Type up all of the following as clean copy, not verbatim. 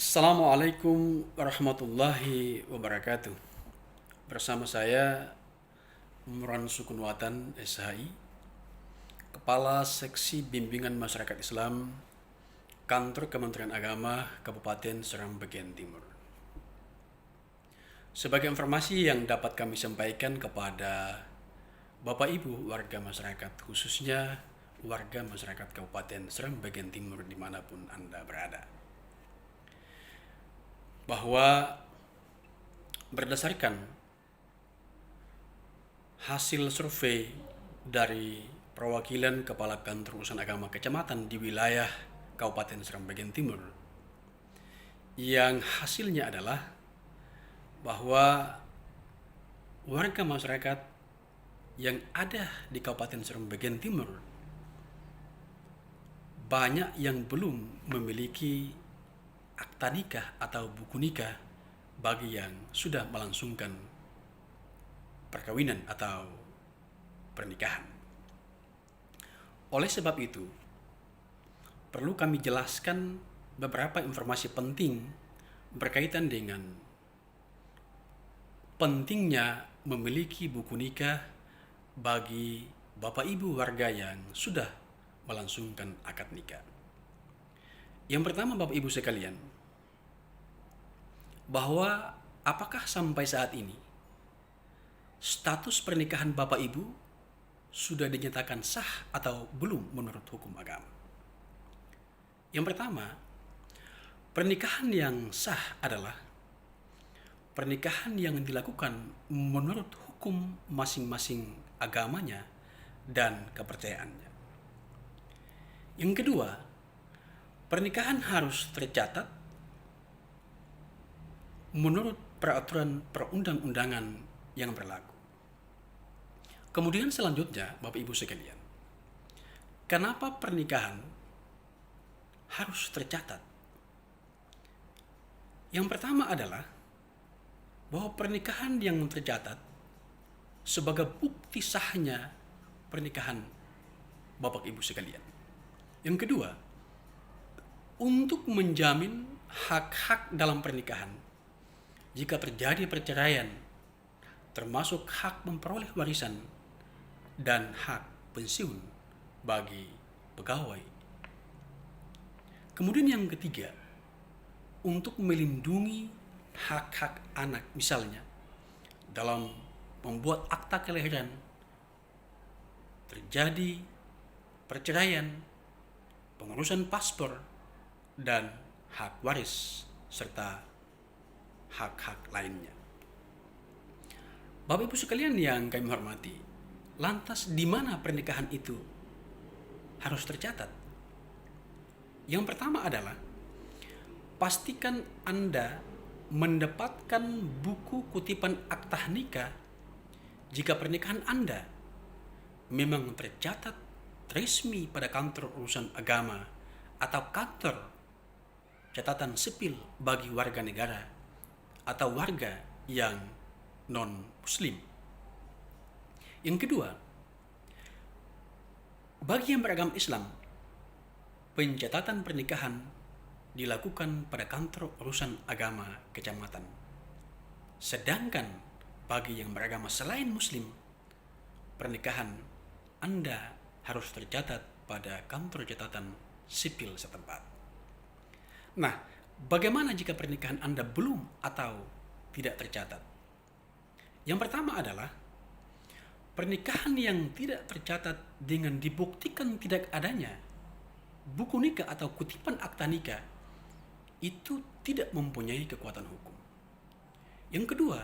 Assalamualaikum warahmatullahi wabarakatuh. Bersama saya Umran Sukunwatan SHI, Kepala Seksi Bimbingan Masyarakat Islam, Kantor Kementerian Agama Kabupaten Seram bagian Timur. Sebagai informasi yang dapat kami sampaikan kepada Bapak Ibu warga masyarakat, khususnya warga masyarakat Kabupaten Seram bagian Timur dimanapun Anda berada, bahwa berdasarkan hasil survei dari perwakilan Kepala Kantor Urusan Agama Kecamatan di wilayah Kabupaten Seram bagian Timur, yang hasilnya adalah bahwa warga masyarakat yang ada di Kabupaten Seram bagian Timur banyak yang belum memiliki akta nikah atau buku nikah bagi yang sudah melangsungkan perkawinan atau pernikahan. Oleh sebab itu, perlu kami jelaskan beberapa informasi penting berkaitan dengan pentingnya memiliki buku nikah bagi Bapak Ibu warga yang sudah melangsungkan akad nikah. Yang pertama, Bapak Ibu sekalian, bahwa apakah sampai saat ini status pernikahan Bapak Ibu sudah dinyatakan sah atau belum menurut hukum agama? Yang pertama, pernikahan yang sah adalah pernikahan yang dilakukan menurut hukum masing-masing agamanya dan kepercayaannya. Yang kedua, pernikahan harus tercatat menurut peraturan perundang-undangan yang berlaku. Kemudian selanjutnya, Bapak Ibu sekalian, kenapa pernikahan harus tercatat? Yang pertama adalah bahwa pernikahan yang tercatat sebagai bukti sahnya pernikahan Bapak Ibu sekalian. Yang kedua, untuk menjamin hak-hak dalam pernikahan jika terjadi perceraian, termasuk hak memperoleh warisan dan hak pensiun bagi pegawai. Kemudian yang ketiga, untuk melindungi hak-hak anak, misalnya dalam membuat akta kelahiran terjadi perceraian, pengurusan paspor, dan hak waris, serta hak-hak lainnya. Bapak Ibu sekalian yang kami hormati, lantas di mana pernikahan itu harus tercatat? Yang pertama adalah pastikan Anda mendapatkan buku kutipan akta nikah jika pernikahan Anda memang tercatat resmi pada kantor urusan agama atau kantor catatan sipil bagi warga negara atau warga yang non-muslim. Yang kedua, bagi yang beragama Islam, pencatatan pernikahan dilakukan pada kantor urusan agama kecamatan. Sedangkan bagi yang beragama selain muslim, pernikahan Anda harus tercatat pada kantor catatan sipil setempat. Nah, bagaimana jika pernikahan Anda belum atau tidak tercatat? Yang pertama adalah pernikahan yang tidak tercatat dengan dibuktikan tidak adanya buku nikah atau kutipan akta nikah itu tidak mempunyai kekuatan hukum. Yang kedua,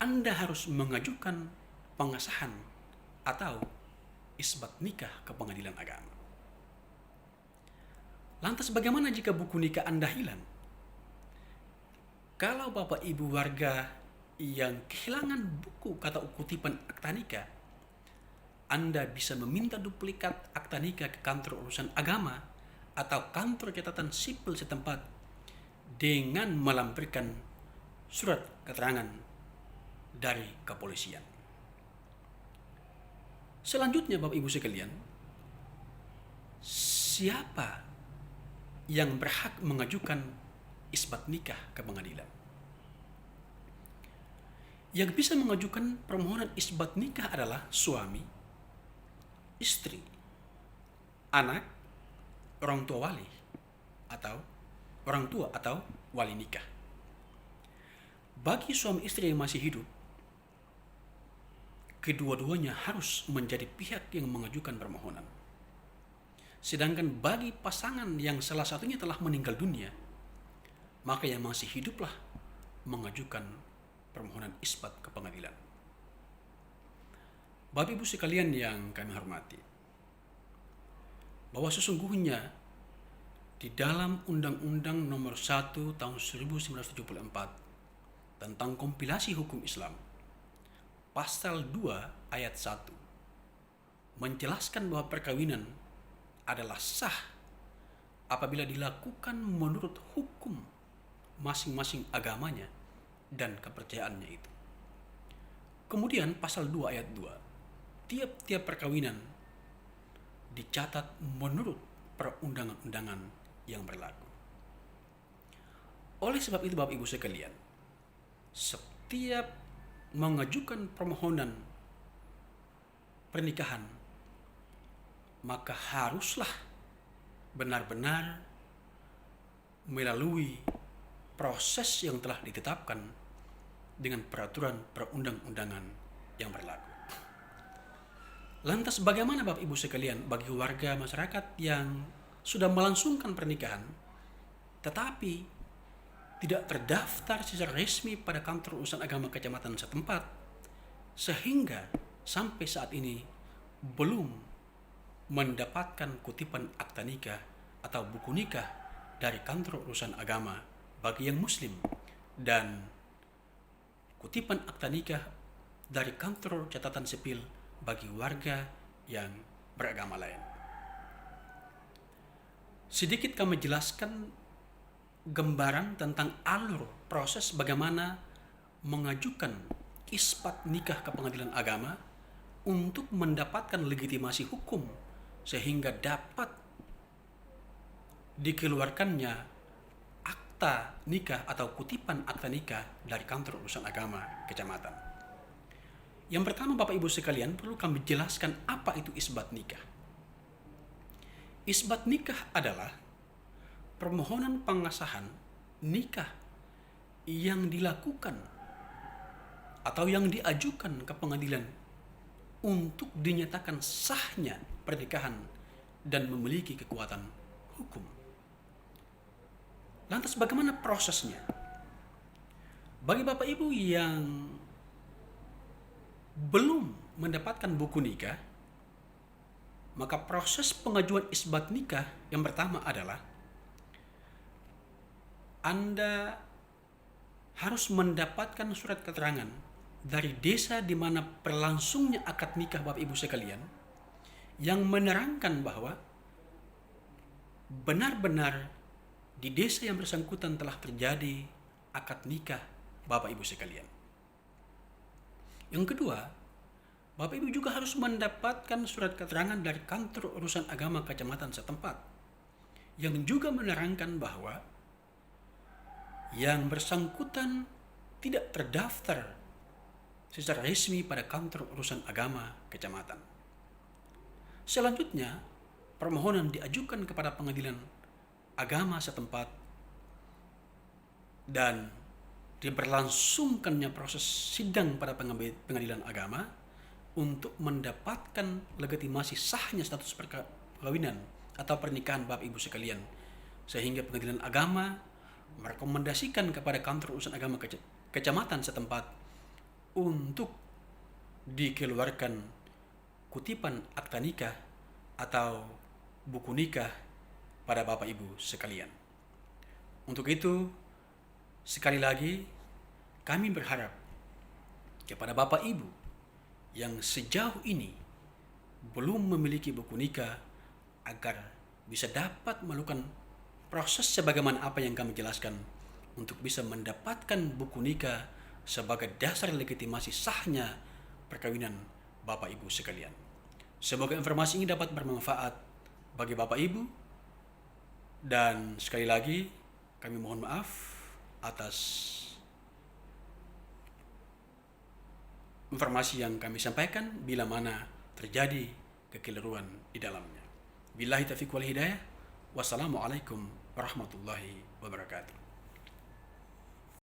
Anda harus mengajukan pengesahan atau isbat nikah ke pengadilan agama. Lantas bagaimana jika buku nikah Anda hilang? Kalau Bapak Ibu warga yang kehilangan buku atau kutipan akta nikah, Anda bisa meminta duplikat akta nikah ke kantor urusan agama atau kantor catatan sipil setempat dengan melampirkan surat keterangan dari kepolisian. Selanjutnya Bapak Ibu sekalian, siapa yang berhak mengajukan isbat nikah ke pengadilan. Yang bisa mengajukan permohonan isbat nikah adalah suami, istri, anak, orang tua wali, atau orang tua atau wali nikah. Bagi suami istri yang masih hidup, kedua-duanya harus menjadi pihak yang mengajukan permohonan. Sedangkan bagi pasangan yang salah satunya telah meninggal dunia, maka yang masih hiduplah mengajukan permohonan isbat ke pengadilan. Bapak Ibu sekalian yang kami hormati, bahwa sesungguhnya di dalam Undang-Undang Nomor 1 Tahun 1974 tentang kompilasi hukum Islam, Pasal 2 Ayat 1 menjelaskan bahwa perkawinan adalah sah apabila dilakukan menurut hukum masing-masing agamanya dan kepercayaannya itu. Kemudian pasal 2 ayat 2, tiap-tiap perkawinan dicatat menurut perundang-undangan yang berlaku. Oleh sebab itu Bapak Ibu sekalian, setiap mengajukan permohonan pernikahan, maka haruslah benar-benar melalui proses yang telah ditetapkan dengan peraturan perundang-undangan yang berlaku. Lantas bagaimana Bapak Ibu sekalian bagi warga masyarakat yang sudah melangsungkan pernikahan tetapi tidak terdaftar secara resmi pada kantor urusan agama kecamatan setempat, sehingga sampai saat ini belum mendapatkan kutipan akta nikah atau buku nikah dari kantor urusan agama bagi yang muslim dan kutipan akta nikah dari kantor catatan sipil bagi warga yang beragama lain. Sedikit kami jelaskan gambaran tentang alur proses bagaimana mengajukan isbat nikah ke pengadilan agama untuk mendapatkan legitimasi hukum sehingga dapat dikeluarkannya akta nikah atau kutipan akta nikah dari kantor urusan agama kecamatan. Yang pertama Bapak Ibu sekalian, perlu kami jelaskan apa itu isbat nikah. Isbat nikah adalah permohonan pengesahan nikah yang dilakukan atau yang diajukan ke pengadilan untuk dinyatakan sahnya pernikahan dan memiliki kekuatan hukum. Lantas bagaimana prosesnya? Bagi Bapak Ibu yang belum mendapatkan buku nikah, maka proses pengajuan isbat nikah yang pertama adalah Anda harus mendapatkan surat keterangan dari desa di mana berlangsungnya akad nikah Bapak Ibu sekalian yang menerangkan bahwa benar-benar di desa yang bersangkutan telah terjadi akad nikah Bapak Ibu sekalian. Yang kedua, Bapak Ibu juga harus mendapatkan surat keterangan dari kantor urusan agama kecamatan setempat yang juga menerangkan bahwa yang bersangkutan tidak terdaftar secara resmi pada kantor urusan agama kecamatan. Selanjutnya, permohonan diajukan kepada pengadilan agama setempat dan diberlangsungkannya proses sidang pada pengadilan agama untuk mendapatkan legitimasi sahnya status perkawinan atau pernikahan Bapak Ibu sekalian, sehingga pengadilan agama merekomendasikan kepada kantor urusan agama kecamatan setempat untuk dikeluarkan kutipan akta nikah atau buku nikah pada Bapak Ibu sekalian. Untuk itu, sekali lagi kami berharap kepada Bapak Ibu yang sejauh ini belum memiliki buku nikah agar bisa dapat melakukan proses sebagaimana apa yang kami jelaskan untuk bisa mendapatkan buku nikah sebagai dasar legitimasi sahnya perkawinan Bapak Ibu sekalian. Semoga informasi ini dapat bermanfaat bagi Bapak Ibu Dan sekali lagi kami mohon maaf atas informasi yang kami sampaikan bila mana terjadi kekeliruan di dalamnya. Billahi taufiq wal hidayah. Wassalamualaikum warahmatullahi wabarakatuh.